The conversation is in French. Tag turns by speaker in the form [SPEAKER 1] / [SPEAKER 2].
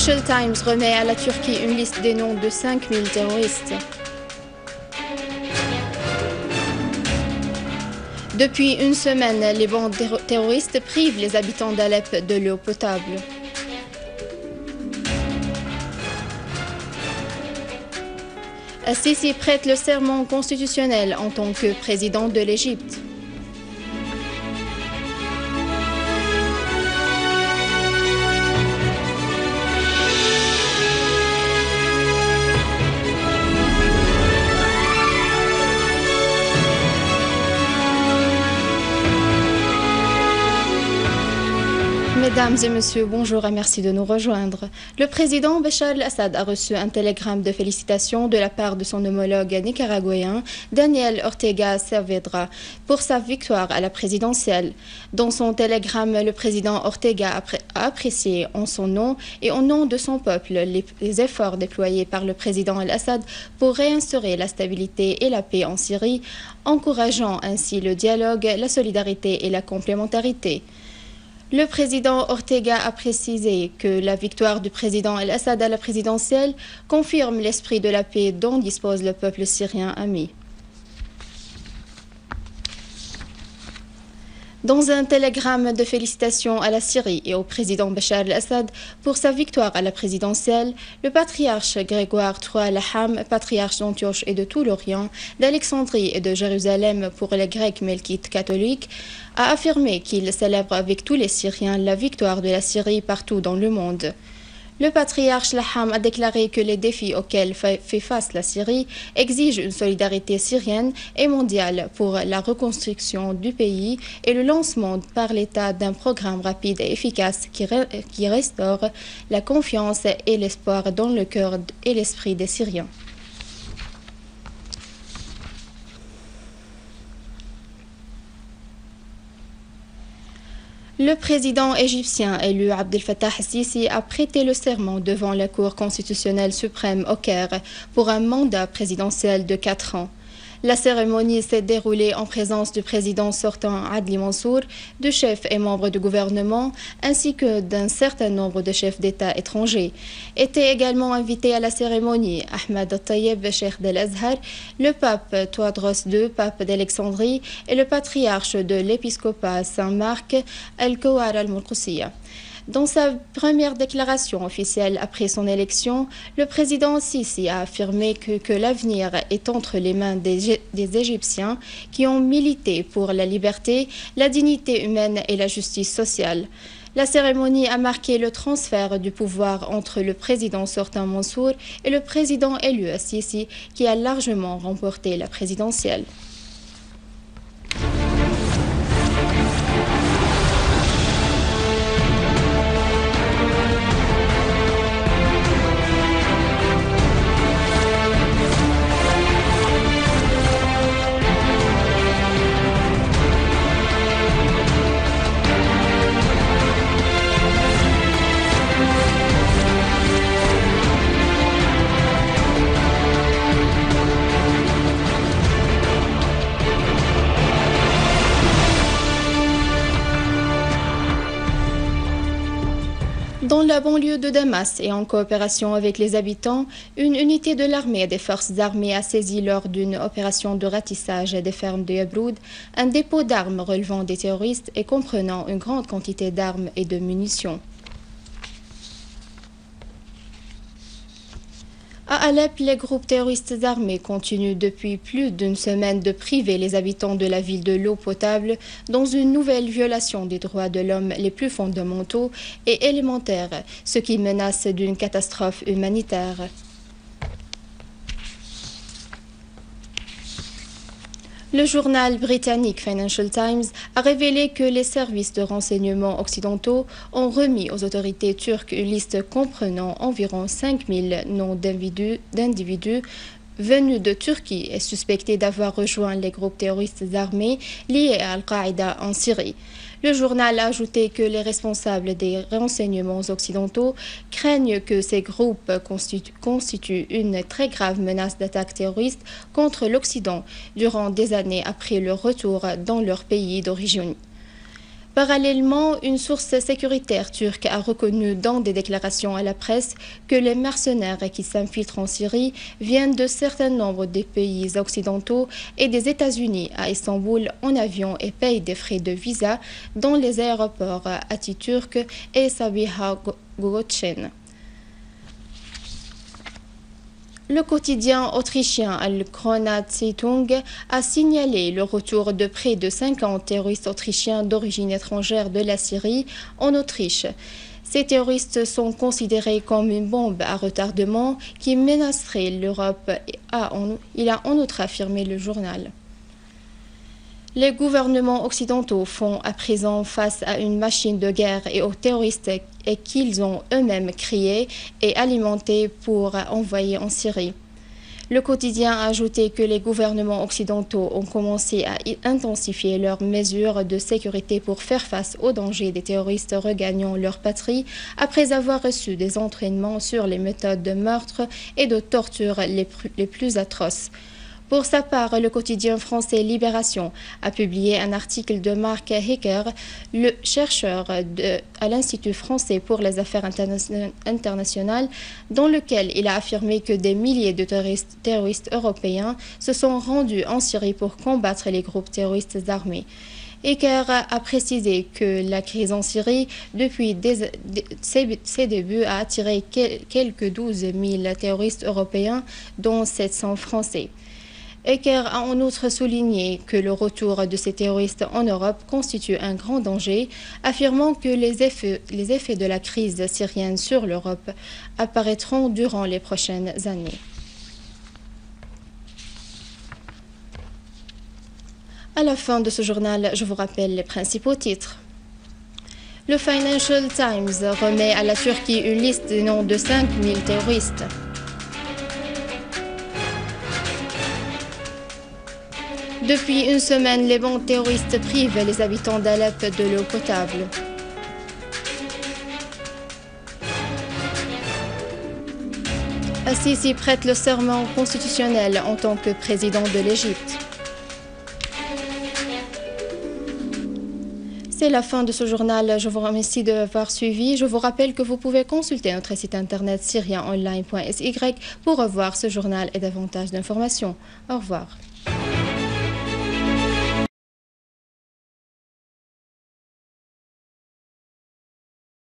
[SPEAKER 1] Financial Times remet à la Turquie une liste des noms de 5000 terroristes. Depuis une semaine, les bandes terroristes privent les habitants d'Alep de l'eau potable. Sisi prête le serment constitutionnel en tant que président de l'Égypte. Mesdames et messieurs, bonjour et merci de nous rejoindre. Le président Bachar el-Assad a reçu un télégramme de félicitations de la part de son homologue nicaraguayen, Daniel Ortega Saavedra, pour sa victoire à la présidentielle. Dans son télégramme, le président Ortega a apprécié en son nom et au nom de son peuple les efforts déployés par le président el-Assad pour réinstaurer la stabilité et la paix en Syrie, encourageant ainsi le dialogue, la solidarité et la complémentarité. Le président Ortega a précisé que la victoire du président el-Assad à la présidentielle confirme l'esprit de la paix dont dispose le peuple syrien ami. Dans un télégramme de félicitations à la Syrie et au président Bachar el-Assad pour sa victoire à la présidentielle, le patriarche Grégoire III Laham, patriarche d'Antioche et de tout l'Orient, d'Alexandrie et de Jérusalem pour les Grecs melkites catholiques, a affirmé qu'il célèbre avec tous les Syriens la victoire de la Syrie partout dans le monde. Le patriarche Laham a déclaré que les défis auxquels fait face la Syrie exigent une solidarité syrienne et mondiale pour la reconstruction du pays et le lancement par l'État d'un programme rapide et efficace qui restaure la confiance et l'espoir dans le cœur et l'esprit des Syriens. Le président égyptien élu Abdel Fattah el-Sisi a prêté le serment devant la Cour constitutionnelle suprême au Caire pour un mandat présidentiel de 4 ans. La cérémonie s'est déroulée en présence du président sortant Adli Mansour, de chefs et membres du gouvernement, ainsi que d'un certain nombre de chefs d'État étrangers. Étaient également invités à la cérémonie Ahmed al-Tayyib, cheikh d'Al-Azhar, le pape Tewodros II, pape d'Alexandrie, et le patriarche de l'épiscopat Saint-Marc, Al-Kawar al-Murqusiyya. Dans sa première déclaration officielle après son élection, le président Sisi a affirmé que l'avenir est entre les mains des Égyptiens qui ont milité pour la liberté, la dignité humaine et la justice sociale. La cérémonie a marqué le transfert du pouvoir entre le président sortant Mansour et le président élu Sisi qui a largement remporté la présidentielle. Dans la banlieue de Damas et en coopération avec les habitants, une unité de l'armée et des forces armées a saisi lors d'une opération de ratissage des fermes de Yabroud un dépôt d'armes relevant des terroristes et comprenant une grande quantité d'armes et de munitions. À Alep, les groupes terroristes armés continuent depuis plus d'une semaine de priver les habitants de la ville de l'eau potable dans une nouvelle violation des droits de l'homme les plus fondamentaux et élémentaires, ce qui menace d'une catastrophe humanitaire. Le journal britannique Financial Times a révélé que les services de renseignement occidentaux ont remis aux autorités turques une liste comprenant environ 5000 noms d'individus venus de Turquie et suspectés d'avoir rejoint les groupes terroristes armés liés à Al-Qaïda en Syrie. Le journal a ajouté que les responsables des renseignements occidentaux craignent que ces groupes constituent une très grave menace d'attaque terroriste contre l'Occident durant des années après leur retour dans leur pays d'origine. Parallèlement, une source sécuritaire turque a reconnu dans des déclarations à la presse que les mercenaires qui s'infiltrent en Syrie viennent de certains nombres des pays occidentaux et des États-Unis à Istanbul en avion et payent des frais de visa dans les aéroports Atatürk et Sabiha Gökçen. Le quotidien autrichien Al-Kronat Zeitung a signalé le retour de près de 50 terroristes autrichiens d'origine étrangère de la Syrie en Autriche. Ces terroristes sont considérés comme une bombe à retardement qui menacerait l'Europe, il a en outre affirmé le journal. Les gouvernements occidentaux font à présent face à une machine de guerre et aux terroristes et qu'ils ont eux-mêmes créés et alimentés pour envoyer en Syrie. Le quotidien a ajouté que les gouvernements occidentaux ont commencé à intensifier leurs mesures de sécurité pour faire face aux dangers des terroristes regagnant leur patrie après avoir reçu des entraînements sur les méthodes de meurtre et de torture les plus atroces. Pour sa part, le quotidien français Libération a publié un article de Marc Hecker, le chercheur à l'Institut français pour les affaires internationales, dans lequel il a affirmé que des milliers de terroristes européens se sont rendus en Syrie pour combattre les groupes terroristes armés. Hecker a précisé que la crise en Syrie, depuis ses débuts, a attiré quelques 12 000 terroristes européens, dont 700 français. Hecker a en outre souligné que le retour de ces terroristes en Europe constitue un grand danger, affirmant que les effets de la crise syrienne sur l'Europe apparaîtront durant les prochaines années. À la fin de ce journal, je vous rappelle les principaux titres. Le Financial Times remet à la Turquie une liste des noms de 5000 terroristes. Depuis une semaine, les bandes terroristes privent les habitants d'Alep de l'eau potable. Al-Sisi prête le serment constitutionnel en tant que président de l'Égypte. C'est la fin de ce journal. Je vous remercie de l'avoir suivi. Je vous rappelle que vous pouvez consulter notre site internet syrienonline.sy pour revoir ce journal et davantage d'informations. Au revoir.